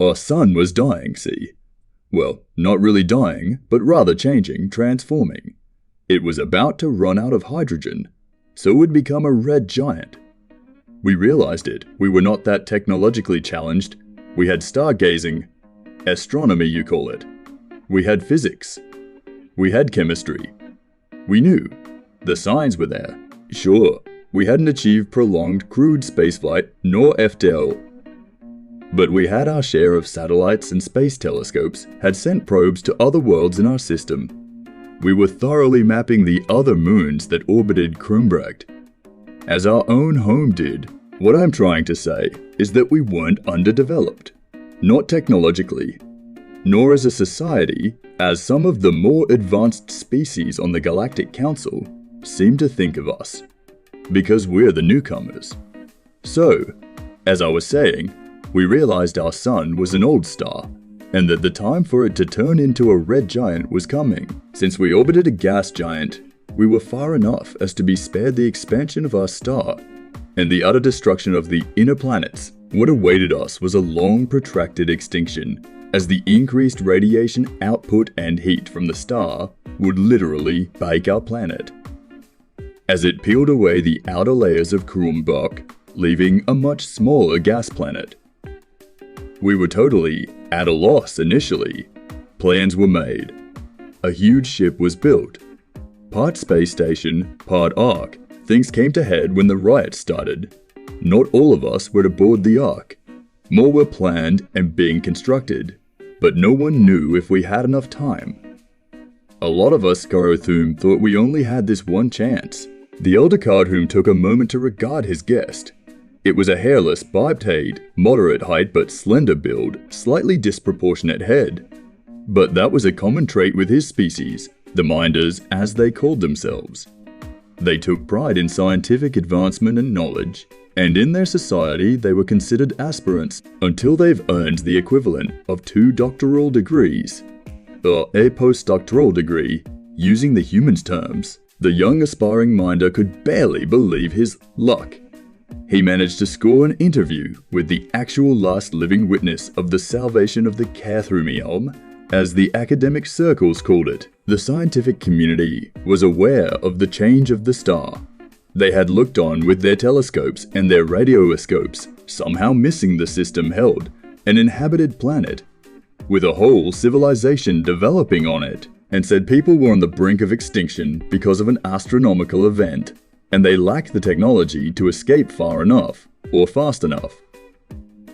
Our sun was dying, see? Well, not really dying, but rather changing, transforming. It was about to run out of hydrogen, so it would become a red giant. We realized it. We were not that technologically challenged. We had stargazing. Astronomy, you call it. We had physics. We had chemistry. We knew. The signs were there. Sure, we hadn't achieved prolonged crewed spaceflight nor FTL. But we had our share of satellites and space telescopes, had sent probes to other worlds in our system. We were thoroughly mapping the other moons that orbited Krumbrecht, as our own home did. What I'm trying to say is that we weren't underdeveloped, not technologically, nor as a society, as some of the more advanced species on the Galactic Council seem to think of us, because we're the newcomers. So, as I was saying, we realized our sun was an old star, and that the time for it to turn into a red giant was coming. Since we orbited a gas giant, we were far enough as to be spared the expansion of our star and the utter destruction of the inner planets. What awaited us was a long, protracted extinction, as the increased radiation output and heat from the star would literally bake our planet, as it peeled away the outer layers of Krumbach, leaving a much smaller gas planet. We were totally at a loss initially. Plans were made. A huge ship was built. Part space station, part Ark. Things came to head when the riots started. Not all of us were to board the Ark. More were planned and being constructed, but no one knew if we had enough time. A lot of us Karathum thought we only had this one chance. The elder Kardhum took a moment to regard his guest. It was a hairless, biped, moderate height but slender build, slightly disproportionate head. But that was a common trait with his species, the Minders as they called themselves. They took pride in scientific advancement and knowledge, and in their society they were considered aspirants until they've earned the equivalent of 2 doctoral degrees, or a postdoctoral degree, using the humans' terms. The young aspiring Minder could barely believe his luck. He managed to score an interview with the actual last living witness of the salvation of the Cathrumielm, as the academic circles called it. The scientific community was aware of the change of the star. They had looked on with their telescopes and their radioscopes, somehow missing the system held an inhabited planet, with a whole civilization developing on it, and said people were on the brink of extinction because of an astronomical event, and they lacked the technology to escape far enough, or fast enough.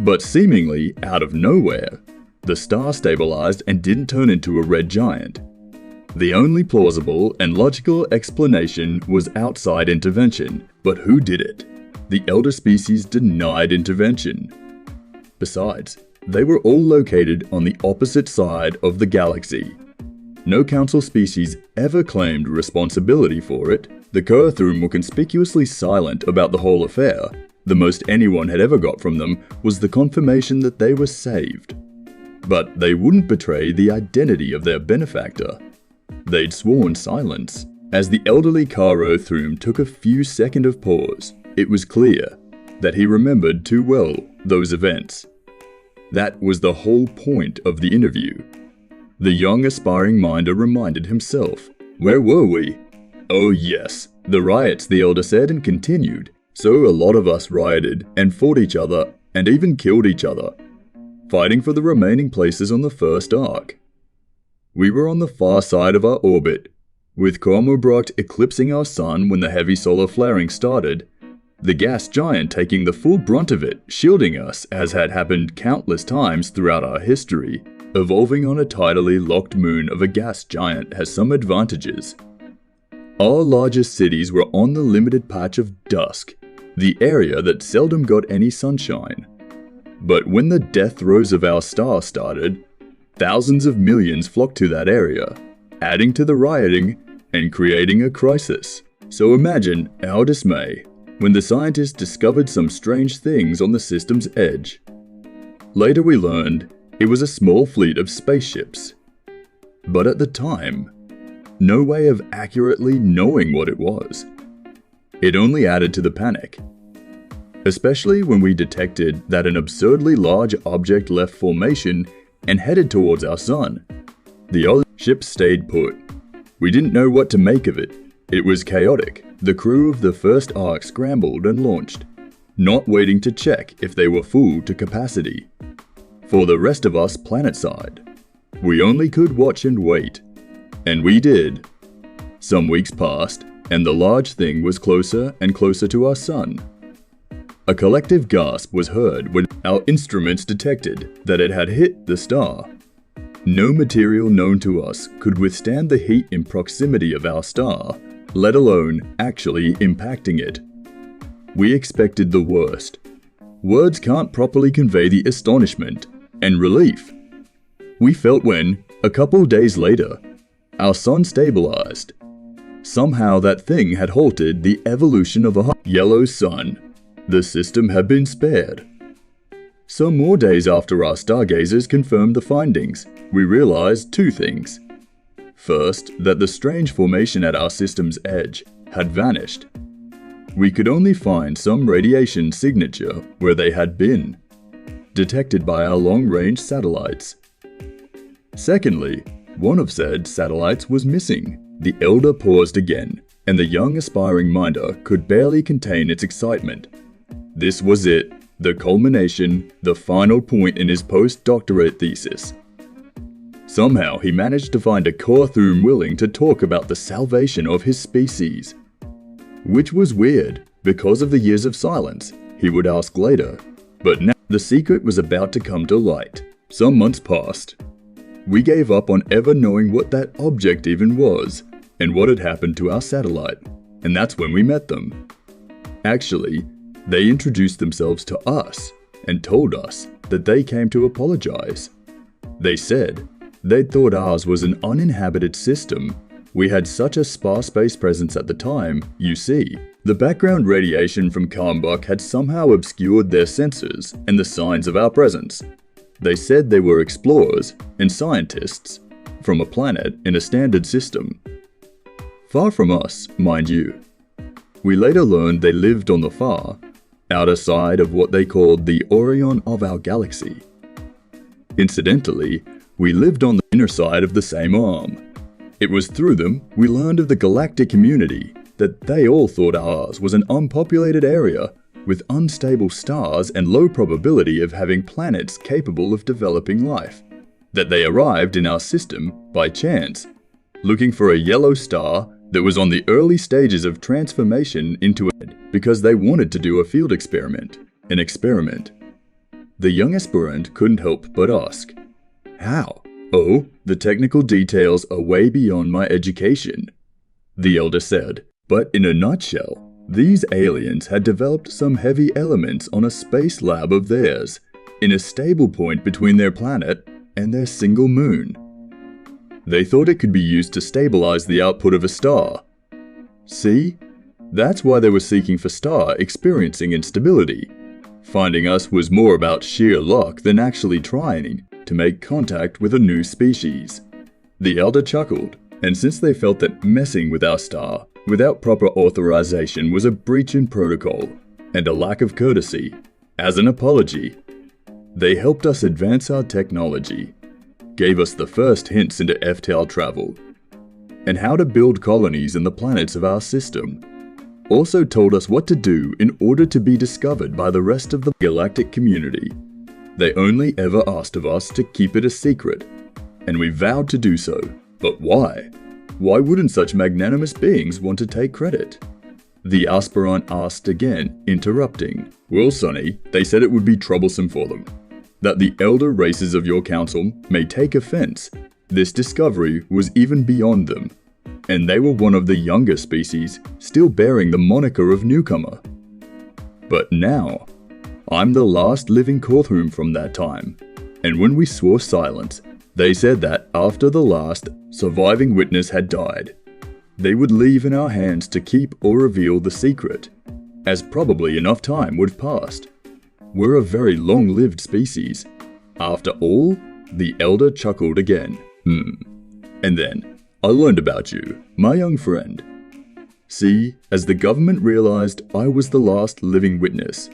But seemingly out of nowhere, the star stabilized and didn't turn into a red giant. The only plausible and logical explanation was outside intervention, but who did it? The elder species denied intervention. Besides, they were all located on the opposite side of the galaxy. No council species ever claimed responsibility for it. The Karathum were conspicuously silent about the whole affair. The most anyone had ever got from them was the confirmation that they were saved. But they wouldn't betray the identity of their benefactor. They'd sworn silence. As the elderly Karathum took a few seconds of pause, it was clear that he remembered too well those events. That was the whole point of the interview. The young aspiring Minder reminded himself. Where were we? Oh yes, the riots, the elder said, and continued. So a lot of us rioted and fought each other and even killed each other, fighting for the remaining places on the first Ark. We were on the far side of our orbit, with Kormobrocht eclipsing our sun when the heavy solar flaring started, the gas giant taking the full brunt of it, shielding us as had happened countless times throughout our history. Evolving on a tidally locked moon of a gas giant has some advantages. Our largest cities were on the limited patch of dusk, the area that seldom got any sunshine. But when the death throes of our star started, thousands of millions flocked to that area, adding to the rioting and creating a crisis. So imagine our dismay when the scientists discovered some strange things on the system's edge. Later we learned it was a small fleet of spaceships. But at the time, no way of accurately knowing what it was. It only added to the panic. especially when we detected that an absurdly large object left formation and headed towards our sun. The other ship stayed put. We didn't know what to make of it. It was chaotic. The crew of the first Ark scrambled and launched, not waiting to check if they were full to capacity. For the rest of us planetside, we only could watch and wait. And we did. Some weeks passed, and the large thing was closer and closer to our sun. A collective gasp was heard when our instruments detected that it had hit the star. No material known to us could withstand the heat in proximity of our star, let alone actually impacting it. We expected the worst. Words can't properly convey the astonishment and relief we felt when, a couple days later, our sun stabilized. Somehow that thing had halted the evolution of a yellow sun. The system had been spared. Some more days after our stargazers confirmed the findings, we realized two things. First, that the strange formation at our system's edge had vanished. We could only find some radiation signature where they had been, detected by our long-range satellites. Secondly, one of said satellites was missing. The elder paused again, and the young aspiring minder could barely contain its excitement. This was it, the culmination, the final point in his postdoctorate thesis. Somehow he managed to find a Korthum willing to talk about the salvation of his species. Which was weird, because of the years of silence, he would ask later. But now the secret was about to come to light. Some months passed. We gave up on ever knowing what that object even was, and what had happened to our satellite, and that's when we met them. Actually, they introduced themselves to us, and told us that they came to apologize. They said they'd thought ours was an uninhabited system. We had such a sparse space presence at the time, you see. The background radiation from Kalmbach had somehow obscured their sensors and the signs of our presence. They said they were explorers and scientists from a planet in a standard system. Far from us, mind you. We later learned they lived on the far, outer side of what they called the Orion of our galaxy. Incidentally, we lived on the inner side of the same arm. It was through them we learned of the galactic community, that they all thought ours was an unpopulated area with unstable stars and low probability of having planets capable of developing life. That they arrived in our system by chance, looking for a yellow star that was on the early stages of transformation into a because they wanted to do a field experiment. An experiment. The young aspirant couldn't help but ask, how? Oh, the technical details are way beyond my education, the elder said. But in a nutshell, these aliens had developed some heavy elements on a space lab of theirs, in a stable point between their planet and their single moon. They thought it could be used to stabilize the output of a star. See? That's why they were seeking for star experiencing instability. Finding us was more about sheer luck than actually trying to make contact with a new species. The elder chuckled, and since they felt that messing with our star without proper authorization was a breach in protocol and a lack of courtesy, as an apology, they helped us advance our technology, gave us the first hints into FTL travel, and how to build colonies in the planets of our system. Also told us what to do in order to be discovered by the rest of the galactic community. They only ever asked of us to keep it a secret, and we vowed to do so. But why? Why wouldn't such magnanimous beings want to take credit? The aspirant asked again, interrupting. Well, Sonny, they said it would be troublesome for them. That the elder races of your council may take offense. This discovery was even beyond them, and they were one of the younger species, still bearing the moniker of newcomer. But now, I'm the last living Korthum from that time, and when we swore silence, they said that after the last surviving witness had died, they would leave in our hands to keep or reveal the secret, as probably enough time would have passed. We're a very long-lived species. After all, the elder chuckled again. And then, I learned about you, my young friend. See, as the government realized I was the last living witness,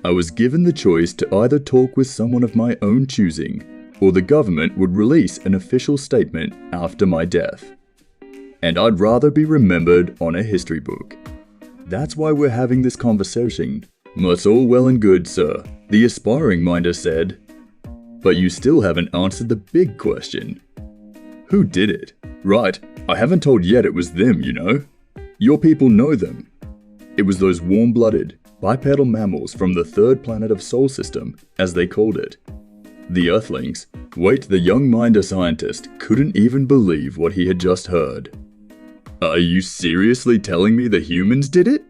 I was given the choice to either talk with someone of my own choosing, or the government would release an official statement after my death. And I'd rather be remembered on a history book. That's why we're having this conversation. That's all well and good, sir, the aspiring minder said. But you still haven't answered the big question. Who did it? Right, I haven't told yet it was them, you know. Your people know them. It was those warm-blooded, bipedal mammals from the third planet of Sol System, as they called it. The Earthlings. Wait, the young minder scientist couldn't even believe what he had just heard. Are you seriously telling me the humans did it?